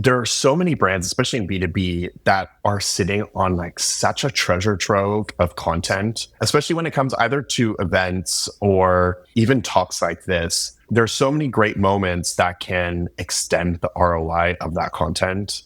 there are so many brands, especially in B2B, that are sitting on like such a treasure trove of content, especially when it comes either to events or even talks like this. There's so many great moments that can extend the ROI of that content.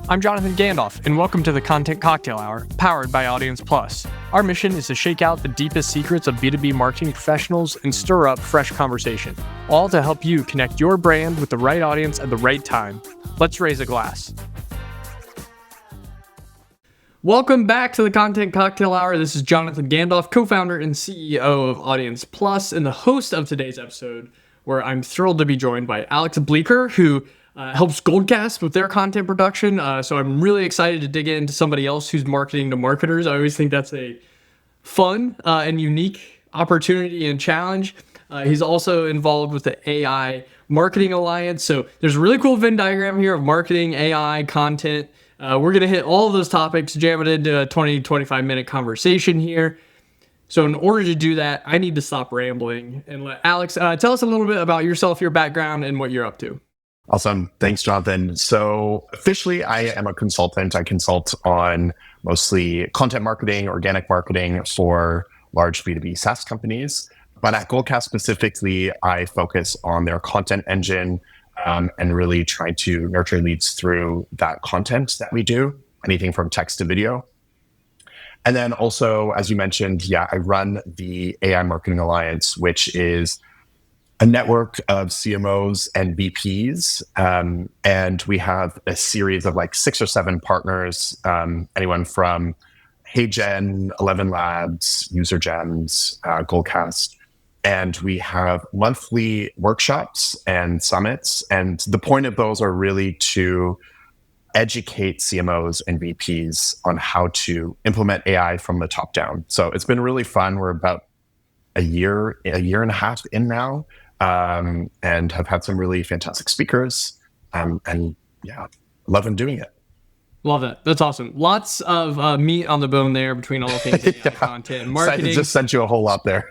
I'm Jonathan Gandolf, and welcome to the Content Cocktail Hour, powered by Audience Plus. Our mission is to shake out the deepest secrets of B2B marketing professionals and stir up fresh conversation, all to help you connect your brand with the right audience at the right time. Let's raise a glass. Welcome back to the Content Cocktail Hour. This is Jonathan Gandolf, co-founder and CEO of Audience Plus, and the host of today's episode, where I'm thrilled to be joined by Alex Bleeker, who helps Goldcast with their content production. So I'm really excited to dig into somebody else who's marketing to marketers. I always think that's a fun and unique opportunity and challenge. He's also involved with the AI Marketing Alliance. So there's a really cool Venn diagram here of marketing, AI, content. We're going to hit all of those topics, jam it into a 20-25 minute conversation here. So in order to do that, I need to stop rambling and let Alex tell us a little bit about yourself, your background, and what you're up to. Awesome. Thanks, Jonathan. So officially, I am a consultant. I consult on mostly content marketing, organic marketing for large B2B SaaS companies. But at Goldcast specifically, I focus on their content engine and really try to nurture leads through that content that we do, anything from text to video. And then also, as you mentioned, I run the AI Marketing Alliance, which is a network of CMOs and VPs. And we have a series of like 6 or 7 partners, anyone from HeyGen, 11 Labs, User Gems, Goldcast. And we have monthly workshops and summits. And the point of those are really to educate CMOs and VPs on how to implement AI from the top down. So it's been really fun. We're about a year and a half in now. And have had some really fantastic speakers. Loving doing it. Love that. That's awesome. Lots of meat on the bone there between all things AI content and marketing. Just sent you a whole lot there.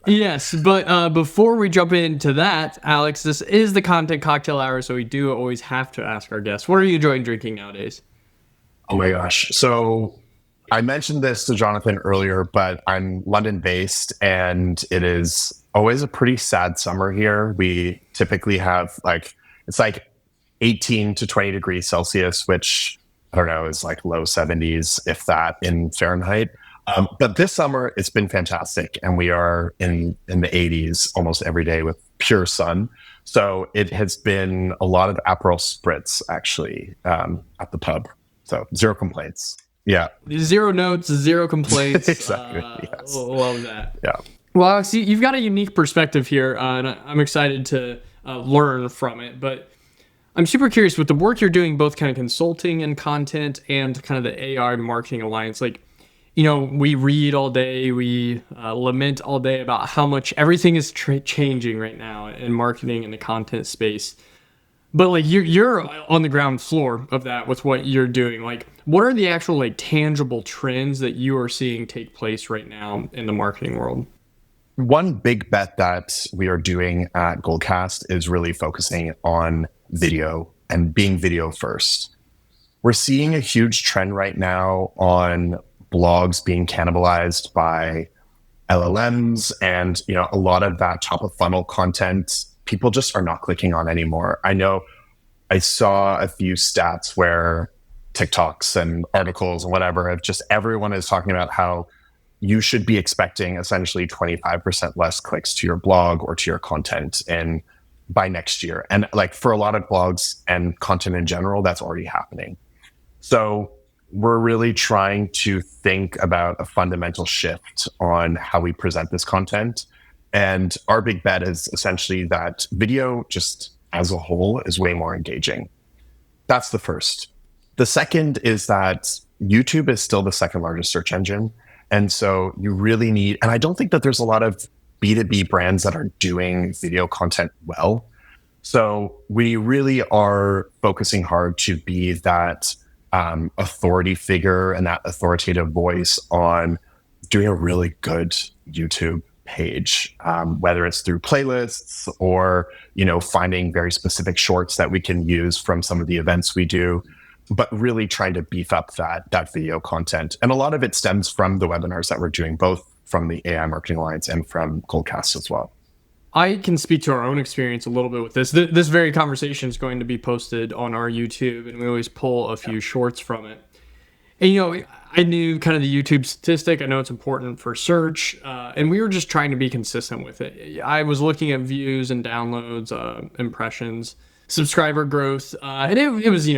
Yes, but before we jump into that, Alex, this is the Content Cocktail Hour, so we do always have to ask our guests, what are you enjoying drinking nowadays? Oh my gosh. So I mentioned this to Jonathan earlier, but I'm London-based, and it is always a pretty sad summer here. We typically have it's 18 to 20 degrees Celsius, which I don't know, is like low 70s, if that, in Fahrenheit. But this summer, it's been fantastic. And we are in the 80s almost every day with pure sun. So it has been a lot of Aperol Spritz, actually, at the pub. So 0 complaints. Yeah. 0 notes, 0 complaints. Exactly. Yes. Love that. Yeah. Well, Alex, you've got a unique perspective here, and I'm excited to learn from it. But I'm super curious with the work you're doing, both kind of consulting and content and kind of the AI Marketing Alliance. We read all day, we lament all day about how much everything is changing right now in marketing and the content space. But you're on the ground floor of that with what you're doing. What are the actual tangible trends that you are seeing take place right now in the marketing world? One big bet that we are doing at Goldcast is really focusing on video and being video first. We're seeing a huge trend right now on blogs being cannibalized by LLMs, and a lot of that top of funnel content people just are not clicking on anymore. I know I saw a few stats where TikToks and articles and whatever everyone is talking about how you should be expecting essentially 25% less clicks to your blog or to your content by next year. And for a lot of blogs and content in general, that's already happening. So we're really trying to think about a fundamental shift on how we present this content. And our big bet is essentially that video just as a whole is way more engaging. That's the first. The second is that YouTube is still the second largest search engine. And so you really need, and I don't think that there's a lot of B2B brands that are doing video content well. So we really are focusing hard to be that authority figure and that authoritative voice on doing a really good YouTube page, whether it's through playlists or, finding very specific shorts that we can use from some of the events we do, but really trying to beef up that video content. And a lot of it stems from the webinars that we're doing, both from the AI Marketing Alliance and from Goldcast as well. I can speak to our own experience a little bit with this. This very conversation is going to be posted on our YouTube, and we always pull a few shorts from it. And, I knew kind of the YouTube statistic. I know it's important for search, and we were just trying to be consistent with it. I was looking at views and downloads, impressions, subscriber growth, and it was,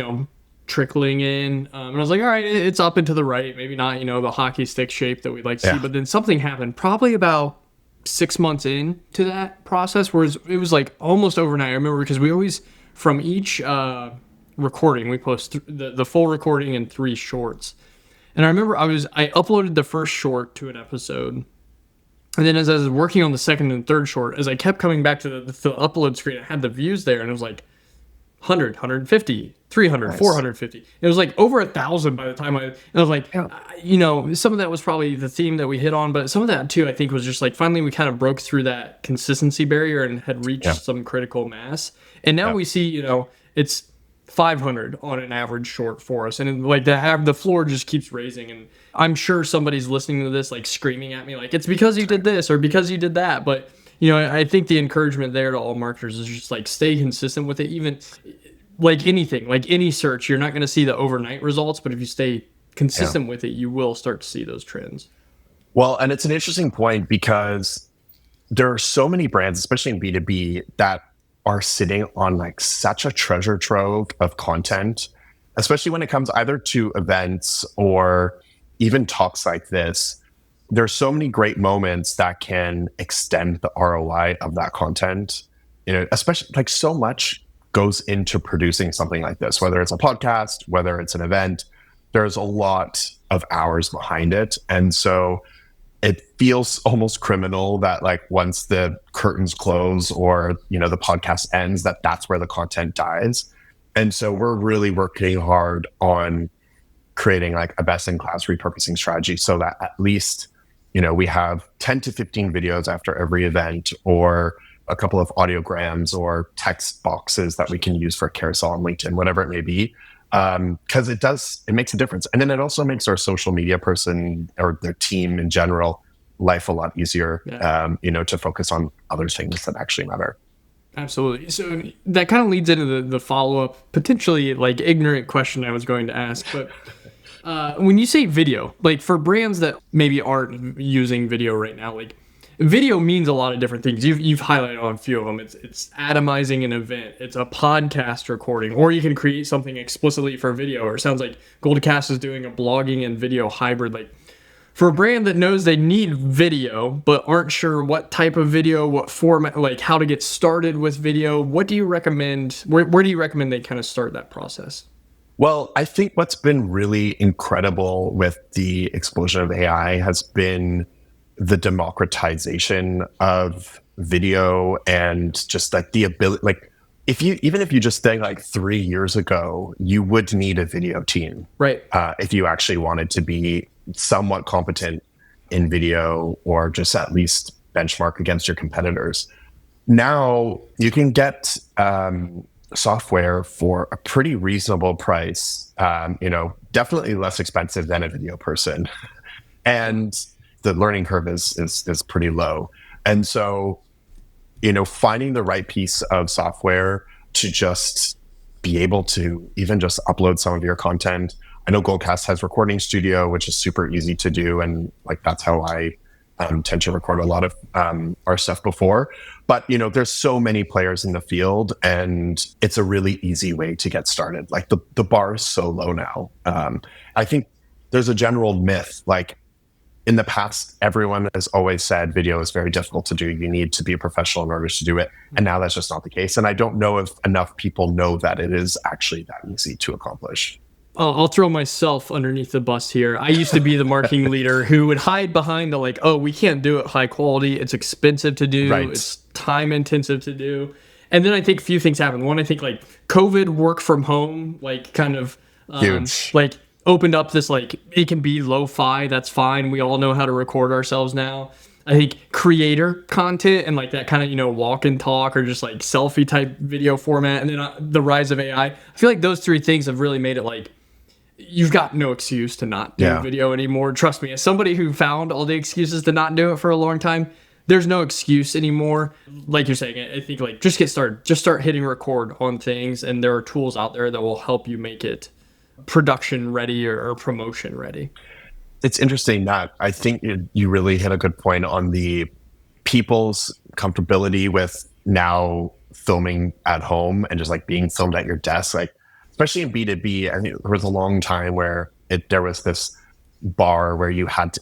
trickling in. And I was like, all right, it's up and to the right. Maybe not, the hockey stick shape that we'd like to see. But then something happened probably about 6 months into that process, whereas it was like almost overnight. I remember because we always, from each recording, we post the full recording in 3 shorts. And I remember I uploaded the first short to an episode. And then as I was working on the second and third short, as I kept coming back to the upload screen, I had the views there, and it was like 100, 150, 300, nice. 450. It was like over 1,000 by the time I was like, some of that was probably the theme that we hit on, but some of that too, I think, was just like finally we kind of broke through that consistency barrier and had reached some critical mass. And now we see, it's 500 on an average short for us, and like the floor just keeps raising. And I'm sure somebody's listening to this like screaming at me like it's because you did this or because you did that, but I think the encouragement there to all marketers is just like stay consistent with it. Even like anything, like any search, you're not going to see the overnight results, but if you stay consistent with it, you will start to see those trends. Well, and it's an interesting point because there are so many brands, especially in B2B, that are sitting on like such a treasure trove of content, especially when it comes either to events or even talks like this. There's so many great moments that can extend the ROI of that content. Especially like so much goes into producing something like this, whether it's a podcast, whether it's an event, there's a lot of hours behind it. And so it feels almost criminal that like once the curtains close or, the podcast ends, that's where the content dies. And so we're really working hard on creating like a best-in-class repurposing strategy so that at least, we have 10 to 15 videos after every event, or a couple of audiograms or text boxes that we can use for carousel on LinkedIn, whatever it may be. Because it makes a difference. And then it also makes our social media person or their team in general life a lot easier, to focus on other things that actually matter. Absolutely. So that kind of leads into the follow-up, potentially like ignorant question I was going to ask. But when you say video, like for brands that maybe aren't using video right now, like video means a lot of different things. You've highlighted on a few of them. It's atomizing an event. It's a podcast recording, or you can create something explicitly for video. Or it sounds like Goldcast is doing a blogging and video hybrid. Like for a brand that knows they need video but aren't sure what type of video, what format, like how to get started with video, what do you recommend? Where do you recommend they kind of start that process? Well, I think what's been really incredible with the explosion of AI has been the democratization of video, and just like the ability, like if you just think like 3 years ago, you would need a video team, right? If you actually wanted to be somewhat competent in video, or just at least benchmark against your competitors. Now you can get software for a pretty reasonable price, definitely less expensive than a video person. And the learning curve is pretty low. And so, finding the right piece of software to just be able to even just upload some of your content. I know Goldcast has Recording Studio, which is super easy to do. And like, that's how I tend to record a lot of our stuff before. But, there's so many players in the field, and it's a really easy way to get started. Like the bar is so low now. I think there's a general myth, like in the past, everyone has always said video is very difficult to do. You need to be a professional in order to do it. And now that's just not the case. And I don't know if enough people know that it is actually that easy to accomplish. I'll throw myself underneath the bus here. I used to be the marketing leader who would hide behind the like, oh, we can't do it high quality. It's expensive to do. Right. It's time intensive to do. And then I think a few things happened. One, I think like COVID, work from home, like kind of huge. Like opened up this, like it can be lo-fi. That's fine. We all know how to record ourselves now. I think creator content and like that kind of, walk and talk or just like selfie type video format. And then the rise of AI. I feel like those three things have really made it like, you've got no excuse to not do video anymore. Trust me, as somebody who found all the excuses to not do it for a long time, there's no excuse anymore. Like you're saying, I think like just get started. Just start hitting record on things, and there are tools out there that will help you make it production ready or promotion ready. It's interesting that I think you really hit a good point on the people's comfortability with now filming at home and just like being filmed at your desk. Like, especially in B2B, I think there was a long time where there was this bar where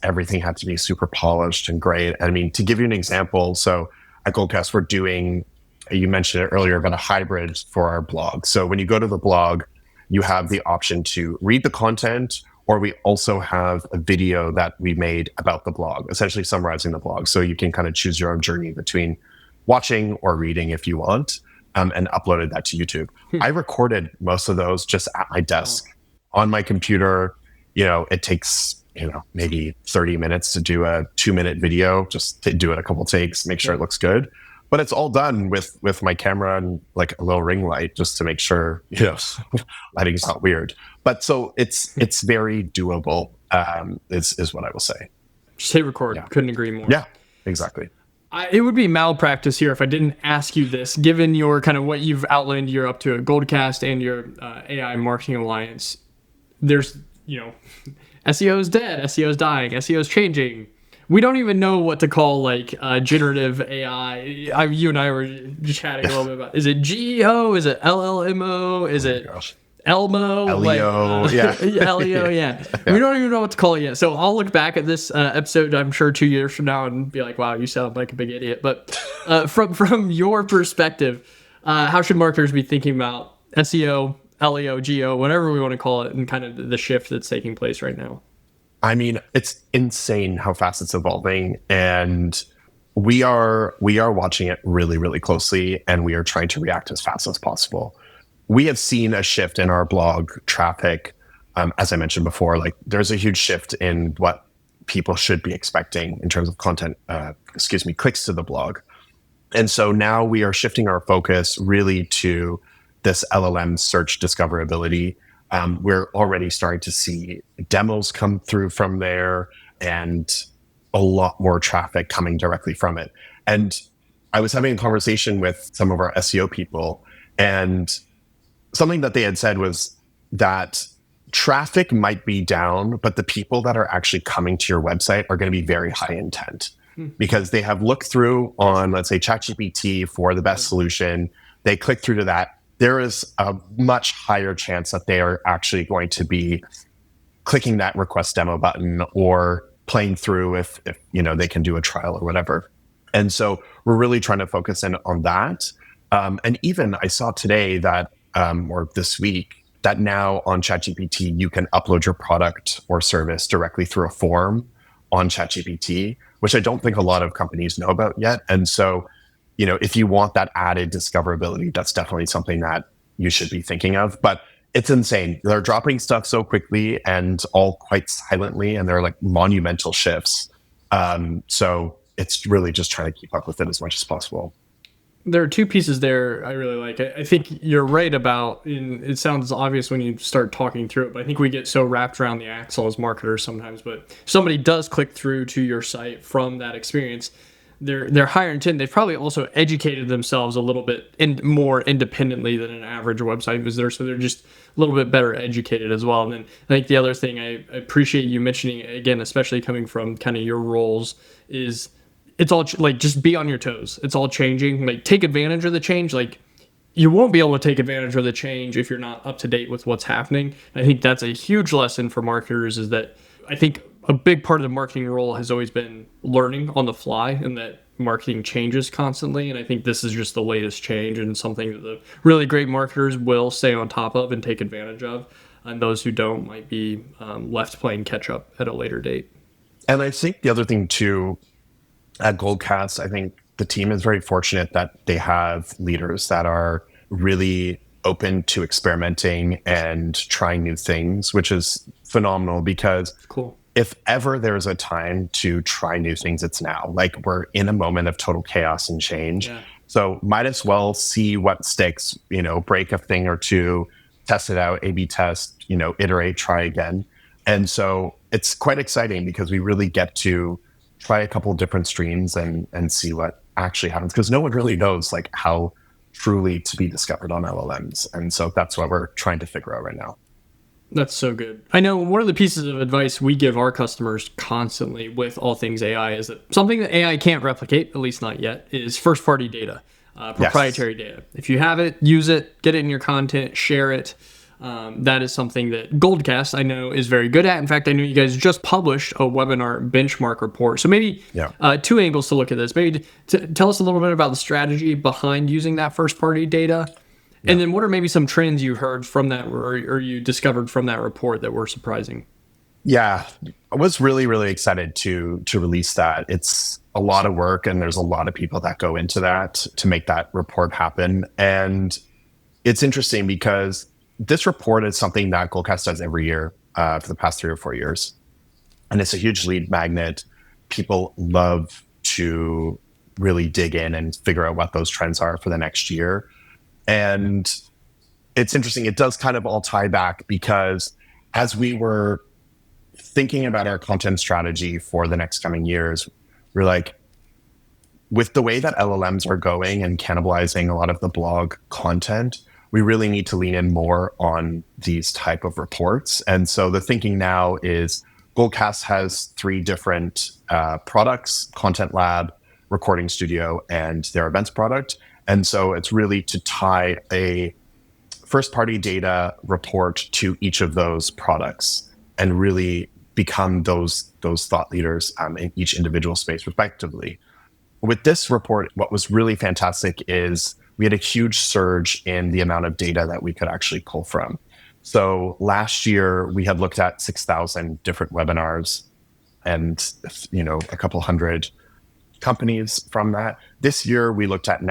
everything had to be super polished and great. I mean, to give you an example, so at Goldcast, we're doing, you mentioned it earlier, about a hybrid for our blog. So when you go to the blog, you have the option to read the content, or we also have a video that we made about the blog, essentially summarizing the blog. So you can kind of choose your own journey between watching or reading if you want, and uploaded that to YouTube. I recorded most of those just at my desk on my computer. It takes, maybe 30 minutes to do a 2-minute video, just to do it a couple takes, make sure it looks good. But it's all done with my camera and like a little ring light just to make sure, lighting's not weird. But so it's very doable, is what I will say. Just hit record. Yeah. Couldn't agree more. Yeah, exactly. It would be malpractice here if I didn't ask you this, given your kind of what you've outlined, you're up to at Goldcast and your AI Marketing Alliance. There's, SEO is dead, SEO is dying, SEO is changing. We don't even know what to call like generative AI. You and I were just chatting a little bit about, is it GEO? Is it LLMO? Is it Elmo? LEO, LEO, yeah. We don't even know what to call it yet. So I'll look back at this episode, I'm sure 2 years from now, and be like, wow, you sound like a big idiot. But from your perspective, how should marketers be thinking about SEO, LEO, GEO, whatever we want to call it, and kind of the shift that's taking place right now? I mean, it's insane how fast it's evolving, and we are watching it really, really closely, and we are trying to react as fast as possible. We have seen a shift in our blog traffic. As I mentioned before, like there's a huge shift in what people should be expecting in terms of content, clicks to the blog. And so now we are shifting our focus really to this LLM search discoverability. We're already starting to see demos come through from there and a lot more traffic coming directly from it. And I was having a conversation with some of our SEO people, and something that they had said was that traffic might be down, but the people that are actually coming to your website are going to be very high intent because they have looked through on, let's say, ChatGPT for the best solution. They click through to that. There is a much higher chance that they are actually going to be clicking that request demo button or playing through if they can do a trial or whatever. And so we're really trying to focus in on that. And even I saw today that, or this week, that now on ChatGPT, you can upload your product or service directly through a form on ChatGPT, which I don't think a lot of companies know about yet. And so, if you want that added discoverability, that's definitely something that you should be thinking of. But it's insane. They're dropping stuff so quickly and all quite silently, and they're like monumental shifts. So it's really just trying to keep up with it as much as possible. There are two pieces there I really like. I think you're right about, and it sounds obvious when you start talking through it, but I think we get so wrapped around the axle as marketers sometimes. But if somebody does click through to your site from that experience, they're higher intent. They've probably also educated themselves a little bit more independently than an average website visitor, so they're just a little bit better educated as well. And then I think the other thing I appreciate you mentioning, again, especially coming from kind of your roles, is it's all like just be on your toes. It's all changing. Like take advantage of the change. Like you won't be able to take advantage of the change if you're not up to date with what's happening. I think that's a huge lesson for marketers, is that I think a big part of the marketing role has always been learning on the fly, and that marketing changes constantly. And I think this is just the latest change and something that the really great marketers will stay on top of and take advantage of. And those who don't might be left playing catch up at a later date. And I think the other thing too, at Goldcast, I think the team is very fortunate that they have leaders that are really open to experimenting and trying new things, which is phenomenal because cool. if ever there's a time to try new things, it's now. Like, we're in a moment of total chaos and change. Yeah. So might as well see what sticks, break a thing or two, test it out, A/B test, iterate, try again. And so it's quite exciting because we really get to try a couple different streams and see what actually happens, because no one really knows like how truly to be discovered on LLMs. And so that's what we're trying to figure out right now. That's so good. I know one of the pieces of advice we give our customers constantly with all things AI is that something that AI can't replicate, at least not yet, is first-party data, proprietary data. If you have it, use it, get it in your content, share it. That is something that Goldcast, I know, is very good at. In fact, I know you guys just published a webinar benchmark report. So maybe two angles to look at this. Maybe tell us a little bit about the strategy behind using that first-party data. And then what are maybe some trends you heard from that or you discovered from that report that were surprising? Yeah, I was really, really excited to release that. It's a lot of work and there's a lot of people that go into that to make that report happen. And it's interesting because this report is something that Goldcast does every year for the past 3 or 4 years. And it's a huge lead magnet. People love to really dig in and figure out what those trends are for the next year. And it's interesting. It does kind of all tie back because as we were thinking about our content strategy for the next coming years, we're like, with the way that LLMs are going and cannibalizing a lot of the blog content, we really need to lean in more on these type of reports. And so the thinking now is Goldcast has 3 different products: Content Lab, Recording Studio, and their events product. And so it's really to tie a first-party data report to each of those products and really become those thought leaders in each individual space respectively. With this report, what was really fantastic is we had a huge surge in the amount of data that we could actually pull from. So last year, we had looked at 6,000 different webinars and a couple hundred companies from that. This year, we looked at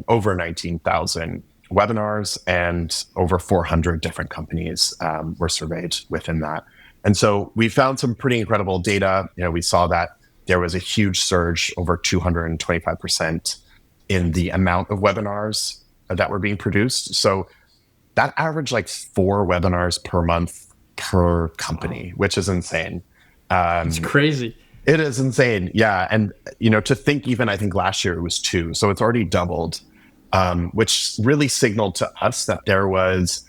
over 19,000 webinars and over 400 different companies were surveyed within that. And so we found some pretty incredible data. We saw that there was a huge surge, over 225% in the amount of webinars that were being produced. So that averaged like 4 webinars per month per company, which is insane. It's crazy. It is insane. Yeah. And, to think even, I think last year it was 2. So it's already doubled, which really signaled to us that there was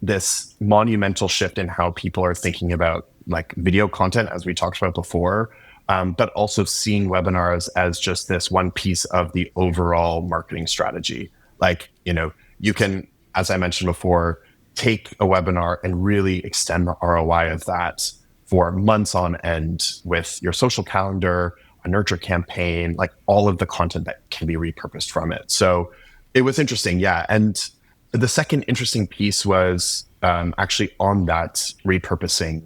this monumental shift in how people are thinking about like video content, as we talked about before, but also seeing webinars as just this one piece of the overall marketing strategy. Like, you can, as I mentioned before, take a webinar and really extend the ROI of that for months on end with your social calendar, a nurture campaign, like all of the content that can be repurposed from it. So it was interesting. Yeah. And the second interesting piece was actually on that repurposing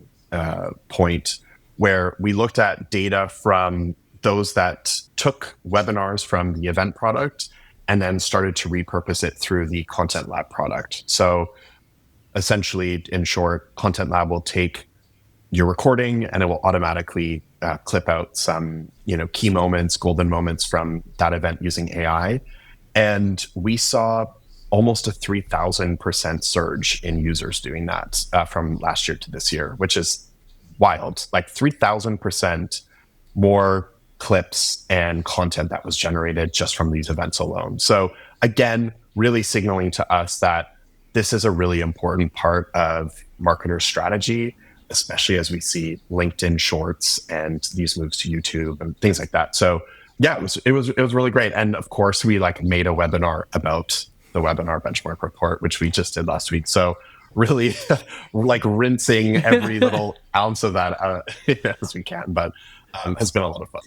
point, where we looked at data from those that took webinars from the event product and then started to repurpose it through the Content Lab product. So essentially, in short, Content Lab will take your recording and it will automatically clip out some, key moments, golden moments from that event using AI. And we saw almost a 3,000% surge in users doing that from last year to this year, which is wild. Like 3,000% more clips and content that was generated just from these events alone. So again, really signaling to us that this is a really important part of marketers' strategy, especially as we see LinkedIn Shorts and these moves to YouTube and things like that. So yeah, it was really great. And of course, we made a webinar about the webinar benchmark report, which we just did last week. So really rinsing every little ounce of that as we can, but has been a lot of fun.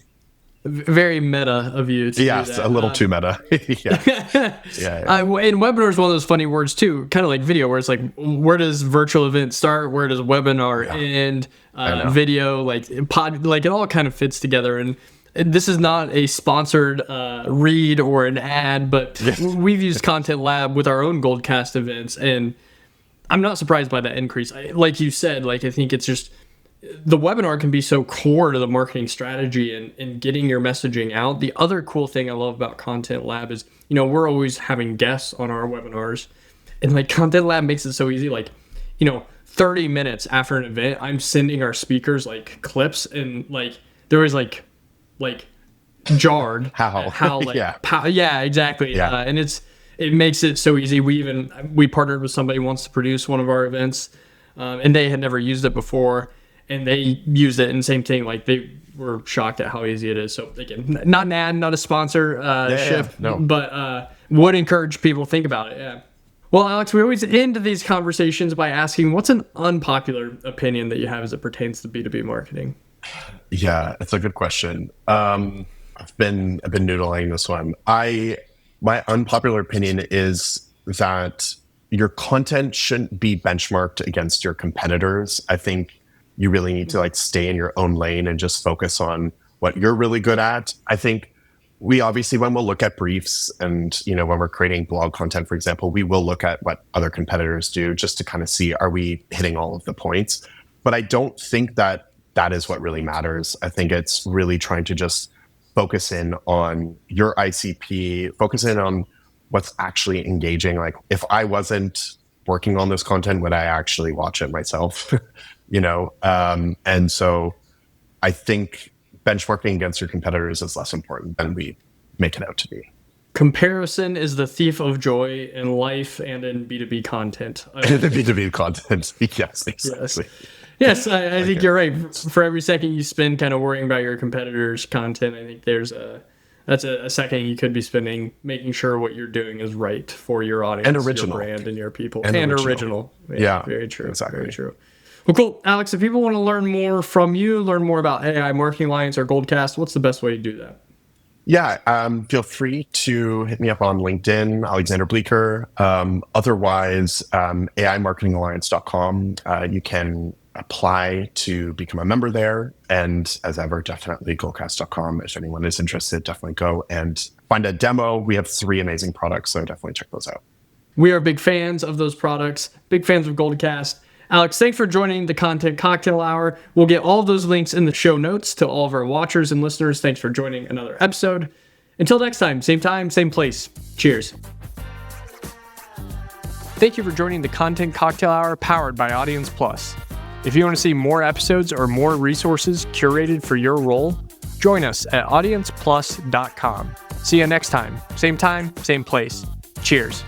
Very meta of you to do that. A little too meta. Yeah. And webinar is one of those funny words too, kind of like video, where it's like, where does virtual event start? Where does webinar end? Video, it all kind of fits together. And this is not a sponsored read or an ad, but we've used Content Lab with our own Goldcast events, and I'm not surprised by that increase. Like you said, I think it's just the webinar can be so core to the marketing strategy and getting your messaging out. The other cool thing I love about Content Lab is, we're always having guests on our webinars, and like Content Lab makes it so easy. Like, 30 minutes after an event, I'm sending our speakers like clips, and like they're always like jarred how like yeah, exactly. Yeah. And it makes it so easy. We partnered with somebody who wants to produce one of our events, and they had never used it before, and they used it, and same thing, like they were shocked at how easy it is. So again, not an ad, not a sponsor no. but would encourage people to think about it. Yeah. Well, Alex, we always end these conversations by asking, what's an unpopular opinion that you have as it pertains to B2B marketing? Yeah, it's a good question. I've been noodling this one. My unpopular opinion is that your content shouldn't be benchmarked against your competitors. I think you really need to like stay in your own lane and just focus on what you're really good at. I think we obviously, when we'll look at briefs and, when we're creating blog content, for example, we will look at what other competitors do just to kind of see, are we hitting all of the points? But I don't think that is what really matters. I think it's really trying to just focus in on your ICP, focus in on what's actually engaging. Like if I wasn't working on this content, would I actually watch it myself? And so I think benchmarking against your competitors is less important than we make it out to be. Comparison is the thief of joy in life and in B2B content. The B2B content. Yes, exactly. Yes, I think you're right. For every second you spend kind of worrying about your competitors' content, I think that's a second you could be spending making sure what you're doing is right for your audience, and original, your brand, and your people, and original. Yeah, very true. Exactly. Very true. Well, cool, Alex. If people want to learn more from you, learn more about AI Marketing Alliance or Goldcast, what's the best way to do that? Yeah, feel free to hit me up on LinkedIn, Alexander Bleeker. Otherwise, AImarketingalliance.com. You can apply to become a member there. And as ever, definitely Goldcast.com. If anyone is interested, definitely go and find a demo. We have 3 amazing products, so definitely check those out. We are big fans of those products, big fans of Goldcast. Alex, thanks for joining the Content Cocktail Hour. We'll get all of those links in the show notes to all of our watchers and listeners. Thanks for joining another episode. Until next time, same place. Cheers. Thank you for joining the Content Cocktail Hour powered by Audience Plus. If you want to see more episodes or more resources curated for your role, join us at audienceplus.com. See you next time, same place. Cheers.